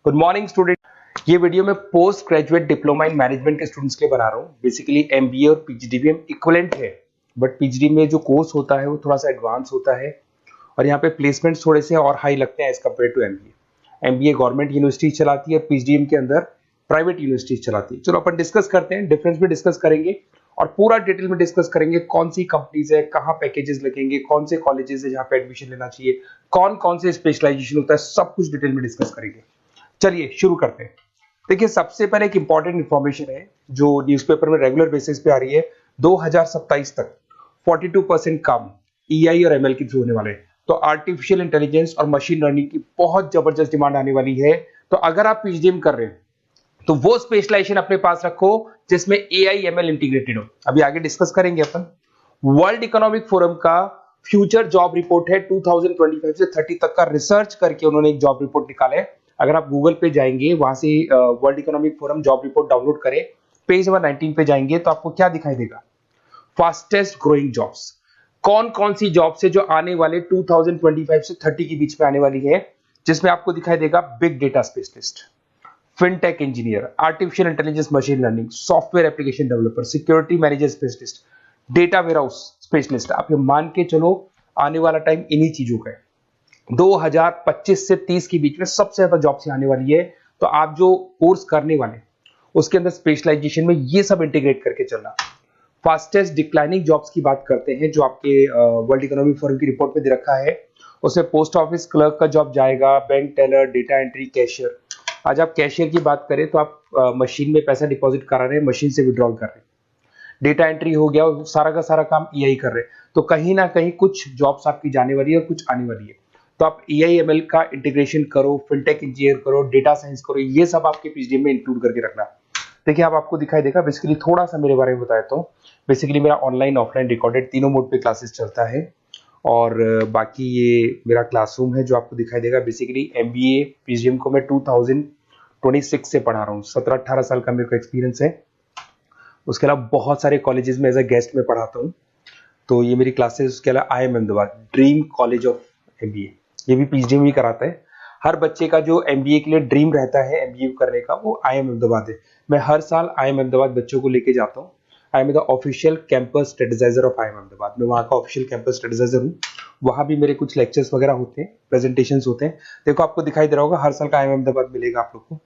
Good morning student. ये video मैं post graduate diploma in management के स्टूडेंट्स के लिए बना रहा हूँ। बेसिकली एमबीए और पीजीडीबीएम इक्विवेलेंट है, बट पीजीडी में जो कोर्स होता है वो थोड़ा सा एडवांस होता है और यहाँ पे प्लेसमेंट्स थोड़े से और हाई लगते हैं as compare to MBA. MBA government university चलाती है, पीजीडीएम के अंदर प्राइवेट यूनिवर्सिटी चलाती है। चलो अपन डिस्कस करते हैं, डिफरेंस भी डिस्कस करेंगे और पूरा डिटेल में डिस्कस करेंगे कौन सी कंपनीज है, कहाँ पैकेजेस लगेंगे, कौन से कॉलेजेस है जहाँ पे एडमिशन लेना चाहिए, कौन कौन से स्पेशलाइजेशन होता है, सब कुछ डिटेल में डिस्कस करेंगे। चलिए शुरू करते हैं। देखिए सबसे पहले एक इंपॉर्टेंट इंफॉर्मेशन है जो न्यूज़पेपर में रेगुलर बेसिस पे आ रही है। 2027 तक 42% काम ईआई और एमएल के थ्रू होने वाले हैं। तो आर्टिफिशियल इंटेलिजेंस और मशीन लर्निंग की बहुत जबरदस्त डिमांड आने वाली है। तो अगर आप पीजीडीएम कर रहे हैं तो वो स्पेशलाइजेशन अपने पास रखो जिसमें एआई एमएल इंटीग्रेटेड हो। अभी आगे डिस्कस करेंगे अपन। वर्ल्ड इकोनॉमिक फोरम का फ्यूचर जॉब रिपोर्ट है 2025 से 30 तक का रिसर्च करके उन्होंने एक जॉब रिपोर्ट निकाला है। अगर आप गूगल पे जाएंगे वहां से world economic forum job report download करें, पेज नंबर 19 पे जाएंगे तो आपको क्या दिखाई देगा, फास्टेस्ट ग्रोइंग जॉब्स। कौन कौन सी जॉब्स है जो आने वाले 2025 से 30 के बीच में आने वाली है, जिसमें आपको दिखाई देगा big data specialist, fintech engineer, artificial intelligence machine learning, software application developer, security manager specialist, data warehouse specialist. आप ये मान के चलो आने वाला टाइम इन्हीं चीजों का है। 2025 से 30 के बीच में सबसे ज्यादा जॉब्स आने वाली है। तो आप जो कोर्स करने वाले उसके अंदर स्पेशलाइजेशन में ये सब इंटीग्रेट करके चलना। फास्टेस्ट डिक्लाइनिंग जॉब्स की बात करते हैं जो आपके वर्ल्ड इकोनॉमिक फोरम की रिपोर्ट में दे रखा है। उसमें पोस्ट ऑफिस क्लर्क का जॉब जाएगा, bank teller, data entry, cashier. आज आप कैशियर की बात करें तो आप मशीन में पैसा डिपॉजिट करा रहे हैं, मशीन से विड्रॉल कर रहे हैं। डेटा एंट्री हो गया, सारा का सारा काम ईआई कर रहे हैं। तो कहीं ना कहीं कुछ जॉब्स आपकी जाने वाली है और कुछ आने वाली है। तो आप एआई एमएल का इंटीग्रेशन करो, फिनटेक इंजीनियर करो, डेटा साइंस करो, ये सब आपके पीजीडीएम में इंक्लूड करके रखना। देखिए अब आपको दिखाई देगा। बेसिकली थोड़ा सा मेरे बारे में बताया तो बेसिकली मेरा ऑनलाइन ऑफलाइन रिकॉर्डेड तीनों मोड पे क्लासेस चलता है और बाकी ये मेरा क्लासरूम है जो आपको दिखाई देगा। बेसिकली एमबीए पीजीडीएम को मैं 2026 से पढ़ा रहा हूँ। 17-18 साल का मेरे को एक्सपीरियंस है। उसके अलावा बहुत सारे कॉलेजेस में एज अ गेस्ट में पढ़ाता हूँ। तो ये मेरी क्लासेस, उसके अलावा IIM Ahmedabad dream college of MBA, ये भी पीजीडीएम ही कराता है। हर बच्चे का जो एमबीए के लिए ड्रीम रहता है एमबीए करने का, वो IIM अहमदाबाद है। मैं हर साल IIM अहमदाबाद बच्चों को लेके जाता हूँ। I am the official campus strategiser of IIM Ahmedabad. मैं वहाँ का ऑफिशियल कैंपस स्ट्रेटेजाइजर हूँ। वहाँ भी मेरे कुछ लेक्चर्स वगैरह होते हैं, प्रेजेंटेशंस होते हैं। देखो आपको दिखाई दे रहा होगा, हर साल का IIM अहमदाबाद मिलेगा आप लोग को।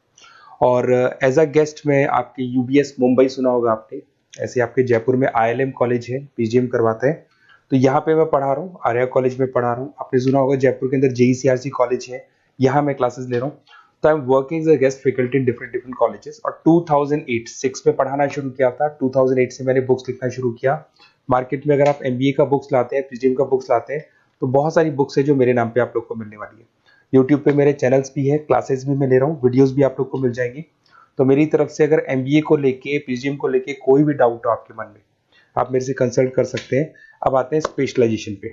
और एज अ गेस्ट में आपके यूबीएस मुंबई सुना होगा आपने, ऐसे आपके जयपुर में ILM कॉलेज है, पीजीडीएम करवाते हैं। तो यहाँ पे मैं पढ़ा रहा हूँ, आर्या कॉलेज में पढ़ा रहा हूँ। आपने सुना होगा जयपुर के अंदर JECRC कॉलेज है, यहाँ मैं क्लासेस ले रहा हूँ। तो I am working as a guest faculty in different different colleges. और 2006 में पढ़ाना शुरू किया था। 2008 से मैंने बुक्स लिखना शुरू किया। मार्केट में अगर आप एमबीए का बुक्स लाते हैं, पीजीडीएम का बुक्स लाते हैं, तो बहुत सारी बुक्स है जो मेरे नाम पे आप लोग को मिलने वाली है। यूट्यूब पे मेरे चैनल्स भी है, क्लासेस भी मैं ले रहा हूँ, वीडियोज भी आप लोग को मिल जाएंगी। तो मेरी तरफ से अगर एमबीए को लेके, पीजीडीएम को लेके कोई भी डाउट हो आपके मन में, आप मेरे से कंसल्ट कर सकते हैं। अब आते हैं स्पेशलाइजेशन पे।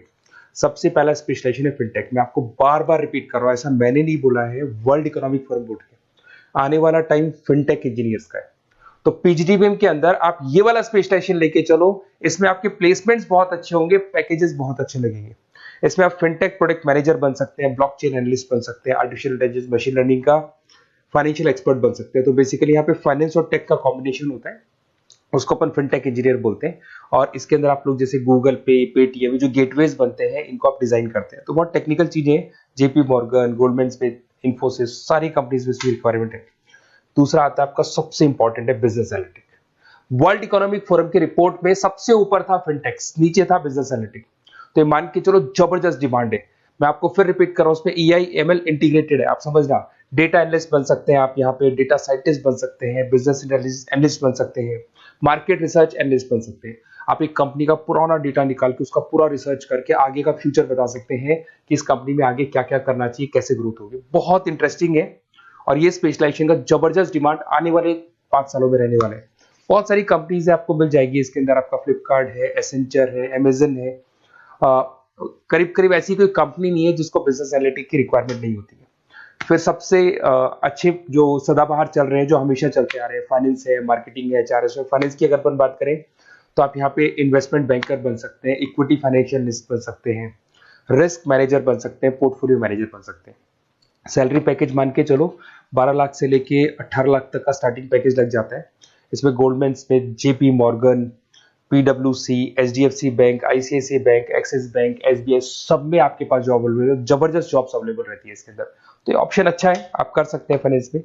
सबसे पहला स्पेशलाइजेशन है फिनटेक। मैं आपको बार बार रिपीट कर रहा हूँ, ऐसा मैंने नहीं बोला है, वर्ल्ड इकोनॉमिक फोरम बोर्ड के आने वाला टाइम फिनटेक इंजीनियर्स का है। तो पीजीडीबीएम के अंदर आप ये वाला स्पेशलाइजेशन लेके चलो, इसमें आपके प्लेसमेंट्स बहुत अच्छे होंगे, पैकेजेस बहुत अच्छे लगेंगे। इसमें आप फिनटेक प्रोडक्ट मैनेजर बन सकते हैं, ब्लॉकचेन एनालिस्ट बन सकते हैं, आर्टिफिशियल इंटेलिजेंस मशीन लर्निंग का फाइनेंशियल एक्सपर्ट बन सकते हैं। तो बेसिकली यहाँ पे फाइनेंस और टेक का कॉम्बिनेशन होता है, उसको अपन फिनटेक इंजीनियर बोलते हैं। और इसके अंदर आप लोग जैसे गूगल पे, पेटीएम, जो गेटवेज बनते हैं, इनको आप डिजाइन करते हैं। तो बहुत टेक्निकल चीजें हैं। JP Morgan, Goldman Smith, Infosys, सारी कंपनीज में इसकी रिक्वायरमेंट है। दूसरा आता है आपका सबसे इंपॉर्टेंट है business analytic. World economic forum की रिपोर्ट में सबसे ऊपर था फिनटेक्स, नीचे था बिजनेस एनालिटिक। तो ये मान के चलो जबरदस्त डिमांड है। मैं आपको फिर रिपीट कर रहा हूं, उसमें EI ML इंटीग्रेटेड है। आप समझना, डेटा एनालिस्ट बन सकते हैं आप, यहाँ पे डेटा साइंटिस्ट बन सकते हैं, बिजनेस एनालिस्ट बन सकते हैं, मार्केट रिसर्च एनालिस्ट बन सकते हैं। आप एक कंपनी का पुराना डेटा निकाल के उसका पूरा रिसर्च करके आगे का फ्यूचर बता सकते हैं कि इस कंपनी में आगे क्या क्या करना चाहिए, कैसे ग्रोथ होगी। बहुत इंटरेस्टिंग है और ये स्पेशलाइजेशन का जबरदस्त डिमांड आने वाले 5 सालों में रहने वाले हैं। बहुत सारी कंपनीज आपको मिल जाएगी इसके अंदर। आपका फ्लिपकार्ट है, एसेंचर है, अमेजन है। करीब करीब ऐसी कोई कंपनी नहीं है जिसको बिजनेस एनालिटिक की रिक्वायरमेंट नहीं होती है। फिर सबसे अच्छे जो सदाबहार चल रहे हैं, जो हमेशा चलते आ रहे हैं, फाइनेंस है, मार्केटिंग है, HRS है। फाइनेंस की अगर अपन बात करें तो आप यहाँ पे इन्वेस्टमेंट बैंकर बन सकते हैं, इक्विटी फाइनेंशियल बन सकते हैं, रिस्क मैनेजर बन सकते हैं, पोर्टफोलियो मैनेजर बन सकते हैं। सैलरी पैकेज मान के चलो 12 लाख से लेके 18 लाख तक का स्टार्टिंग पैकेज लग जाता है। इसमें गोल्डमैन स्मिथ, जेपी मॉर्गन, पीडब्ल्यूसी, HDFC Bank, ICICI Bank, Axis Bank, SBI, सब में आपके पास जॉब अवेलेबल है। जबरदस्त जॉब्स अवेलेबल रहती है इसके अंदर, तो ये ऑप्शन अच्छा है, आप कर सकते हैं फाइनेंस में।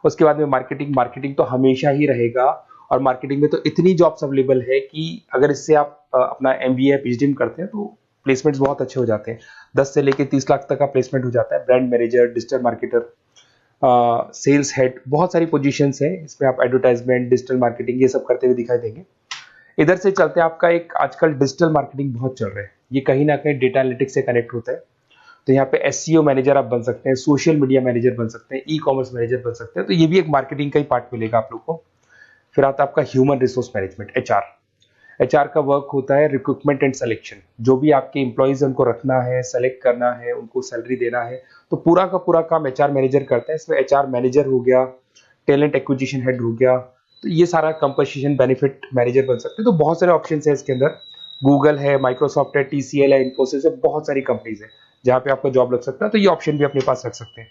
उसके बाद में मार्केटिंग, मार्केटिंग तो हमेशा ही रहेगा, और मार्केटिंग में तो इतनी जॉब्स अवेलेबल है कि अगर इससे आप अपना एमबीए या पीएचडी करते हैं तो प्लेसमेंट्स बहुत अच्छे हो जाते हैं। 10 से लेके 30 लाख तक का प्लेसमेंट हो जाता है। Brand manager, digital marketer, sales head, बहुत सारी पोजीशंस है इसमें। आप एडवर्टाइजमेंट, डिजिटल मार्केटिंग ये सब करते हुए दिखाई देंगे। इधर से चलते हैं, आपका एक आजकल डिजिटल मार्केटिंग बहुत चल रहा है, ये कहीं ना कहीं डेटा एनालिटिक्स से कनेक्ट होता है। तो यहाँ पे एसईओ मैनेजर आप बन सकते हैं, सोशल मीडिया मैनेजर बन सकते हैं, ई कॉमर्स मैनेजर बन सकते हैं, तो ये भी एक मार्केटिंग का ही पार्ट मिलेगा आप लोग को। फिर आता है आपका human resource management, HR. HR का वर्क होता है रिक्रूटमेंट एंड सिलेक्शन। जो भी आपके एम्प्लॉइज उनको रखना है, सेलेक्ट करना है, उनको सैलरी देना है, तो पूरा का पूरा काम एचआर मैनेजर करता है। इसमें एचआर मैनेजर हो गया, टैलेंट एक्विजिशन हेड हो गया, तो ये सारा कंपनसेशन बेनिफिट मैनेजर बन सकते हैं। तो बहुत सारे ऑप्शन है इसके अंदर। गूगल है, माइक्रोसॉफ्ट है, टीसीएल है, इन्फोसिस है, बहुत सारी कंपनीज है जहां पे आपका जॉब लग सकता है, तो ये ऑप्शन भी अपने पास रख सकते हैं।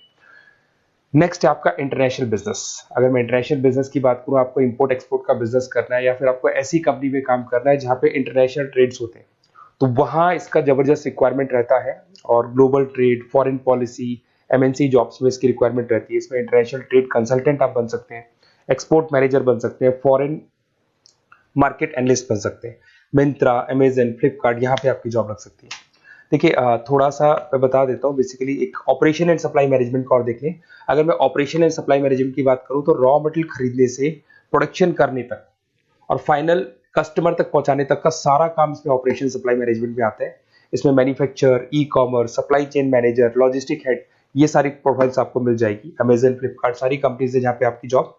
नेक्स्ट है आपका इंटरनेशनल बिजनेस। अगर मैं इंटरनेशनल बिजनेस की बात करूं, आपको इंपोर्ट एक्सपोर्ट का बिजनेस करना है या फिर आपको ऐसी कंपनी में काम करना है जहां पे इंटरनेशनल ट्रेड्स होते हैं, तो वहां इसका जबरदस्त रिक्वायरमेंट रहता है। और global trade, foreign policy, MNC jobs में इसकी रिक्वायरमेंट रहती है। इसमें इंटरनेशनल ट्रेड कंसल्टेंट आप बन सकते हैं, एक्सपोर्ट मैनेजर बन सकते हैं, फॉरेन मार्केट एनालिस्ट बन सकते हैं। मिंत्रा, अमेजन, फ्लिपकार्ट, यहाँ पे आपकी जॉब लग सकती है। देखिए थोड़ा सा मैं बता देता हूँ। बेसिकली एक ऑपरेशन एंड सप्लाई मैनेजमेंट का और देख लें। अगर मैं ऑपरेशन एंड सप्लाई मैनेजमेंट की बात करूँ, तो रॉ मटेरियल खरीदने से प्रोडक्शन करने तक और फाइनल कस्टमर तक पहुंचाने तक का सारा काम इसमें ऑपरेशन सप्लाई मैनेजमेंट में आता है। इसमें manufacture, e commerce, supply chain manager, logistic head, ये सारी प्रोफाइल्स आपको मिल जाएगी। अमेजन, फ्लिपकार्ट, सारी कंपनीज है जहाँ पे आपकी जॉब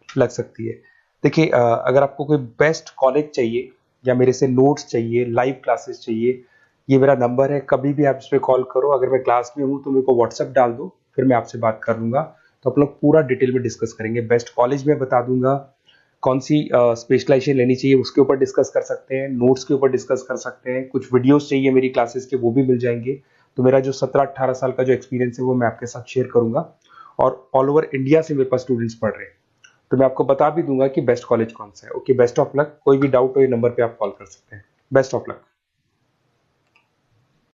लग सकती है। देखिए अगर आपको कोई बेस्ट कॉलेज चाहिए या मेरे से नोट्स चाहिए, लाइव क्लासेस चाहिए, ये मेरा नंबर है, कभी भी आप इस पर कॉल करो। अगर मैं क्लास में हूँ तो मेरे को व्हाट्सएप डाल दो, फिर मैं आपसे बात कर लूंगा। तो आप लोग पूरा डिटेल में डिस्कस करेंगे। बेस्ट कॉलेज में बता दूंगा, कौन सी स्पेशलाइजेशन लेनी चाहिए उसके ऊपर डिस्कस कर सकते हैं, नोट्स के ऊपर डिस्कस कर सकते हैं, कुछ वीडियोस चाहिए मेरी क्लासेस के वो भी मिल जाएंगे। तो मेरा जो 17-18 साल का जो एक्सपीरियंस है वो मैं आपके साथ शेयर करूंगा। और ऑल ओवर इंडिया से मेरे पास स्टूडेंट्स पढ़ रहे हैं, तो मैं आपको बता भी दूंगा कि बेस्ट कॉलेज कौन सा है। Okay, best of luck. कोई भी डाउट हो ये नंबर पे आप कॉल कर सकते हैं। Best of luck.